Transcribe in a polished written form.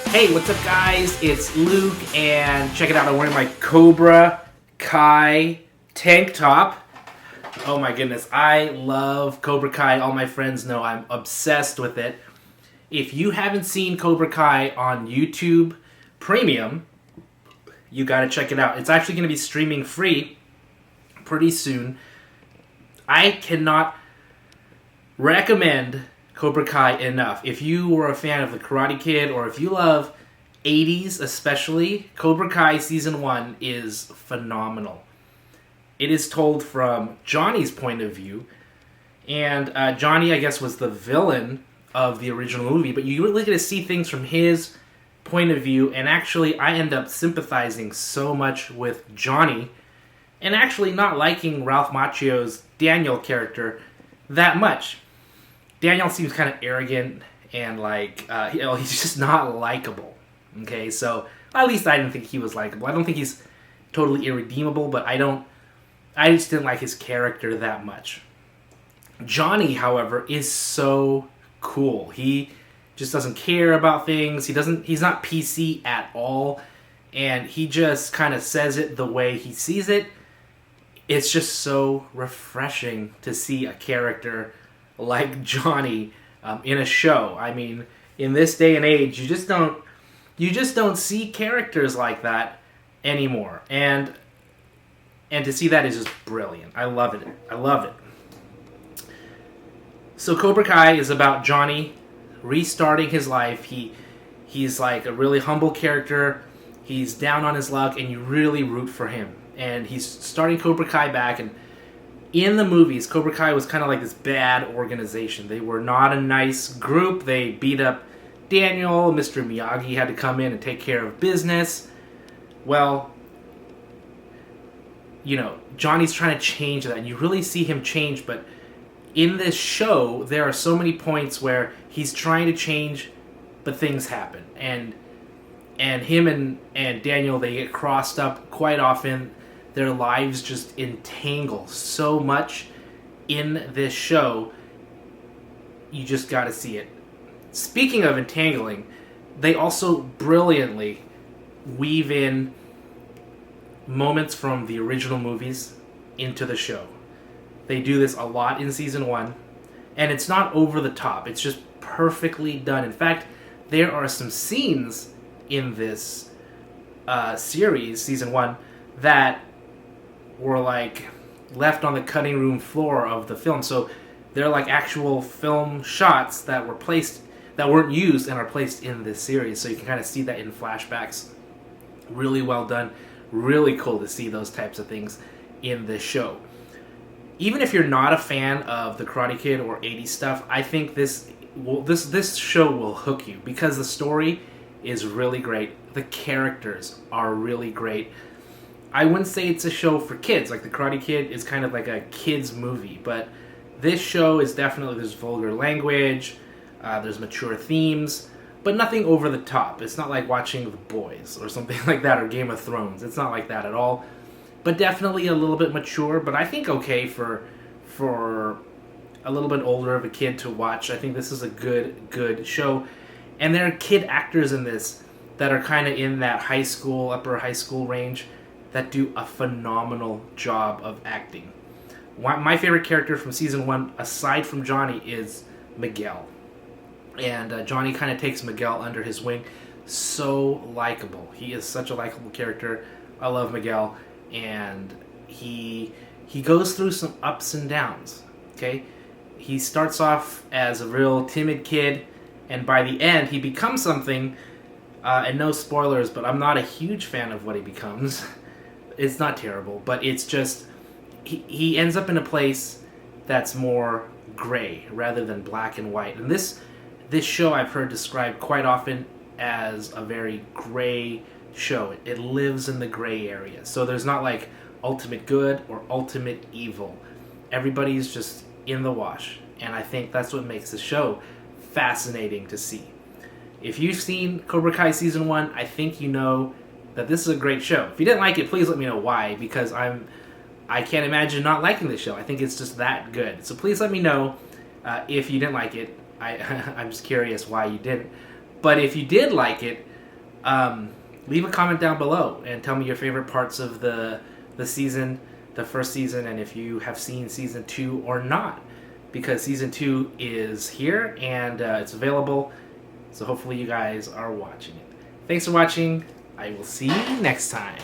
Hey, what's up, guys? It's Luke, and check it out. I'm wearing my Cobra Kai tank top. Oh my goodness, I love Cobra Kai. All my friends know I'm obsessed with it. If you haven't seen Cobra Kai on YouTube Premium, you gotta check it out. It's actually gonna be streaming free pretty soon. I cannot recommend Cobra Kai enough. If you were a fan of The Karate Kid, or if you love 80s especially, Cobra Kai Season 1 is phenomenal. It is told from Johnny's point of view, and Johnny, I guess, was the villain of the original movie, but you really get to see things from his point of view, and actually I end up sympathizing so much with Johnny, and actually not liking Ralph Macchio's Daniel character that much. Daniel seems kind of arrogant and he's just not likable. Okay, so at least I didn't think he was likable. I don't think he's totally irredeemable, but I just didn't like his character that much. Johnny, however, is so cool. He just doesn't care about things. He's not PC at all, and he just kind of says it the way he sees it. It's just so refreshing to see a character like Johnny in a show. I mean, in this day and age, you just don't see characters like that anymore. And to see that is just brilliant. I love it. I love it. So Cobra Kai is about Johnny restarting his life. He's like a really humble character. He's down on his luck, and you really root for him. And he's starting Cobra Kai back, and in the movies, Cobra Kai was kind of like this bad organization. They were not a nice group. They beat up Daniel. Mr. Miyagi had to come in and take care of business. Well, Johnny's trying to change that, and you really see him change, but in this show, there are so many points where he's trying to change, but things happen. And him and Daniel, they get crossed up quite often. Their lives just entangle so much in this show. You just gotta see it. Speaking of entangling, they also brilliantly weave in moments from the original movies into the show. They do this a lot in Season 1, and it's not over the top. It's just perfectly done. In fact, there are some scenes in this series, Season 1, that were left on the cutting room floor of the film. So they're like actual film shots that weren't used and are placed in this series. So you can kind of see that in flashbacks. Really well done. Really cool to see those types of things in this show. Even if you're not a fan of the Karate Kid or 80s stuff, I think this show will hook you, because the story is really great. The characters are really great. I wouldn't say it's a show for kids. Like the Karate Kid is kind of like a kid's movie, but this show is definitely, there's vulgar language, there's mature themes, but nothing over the top. It's not like watching The Boys or something like that, or Game of Thrones. It's not like that at all. But definitely a little bit mature, but I think okay for a little bit older of a kid to watch. I think this is a good show. And there are kid actors in this that are kind of in that upper high school range, that do a phenomenal job of acting. My favorite character from Season 1, aside from Johnny, is Miguel. And Johnny kind of takes Miguel under his wing. So likable. He is such a likable character. I love Miguel. And he goes through some ups and downs. Okay? He starts off as a real timid kid, and by the end, he becomes something, and no spoilers, but I'm not a huge fan of what he becomes. It's not terrible, but it's just, he ends up in a place that's more gray rather than black and white. And this show I've heard described quite often as a very gray show. It lives in the gray area. So there's not like ultimate good or ultimate evil. Everybody's just in the wash. And I think that's what makes the show fascinating to see. If you've seen Cobra Kai Season 1, I think you know that this is a great show. If you didn't like it, please let me know why, because I can't imagine not liking this show. I think it's just that good. So please let me know if you didn't like it. I'm just curious why you didn't. But if you did like it, Leave a comment down below and tell me your favorite parts of the season, the first season, and if you have seen season 2 or not, because season 2 is here and it's available, so hopefully you guys are watching it. Thanks for watching. I will see you next time.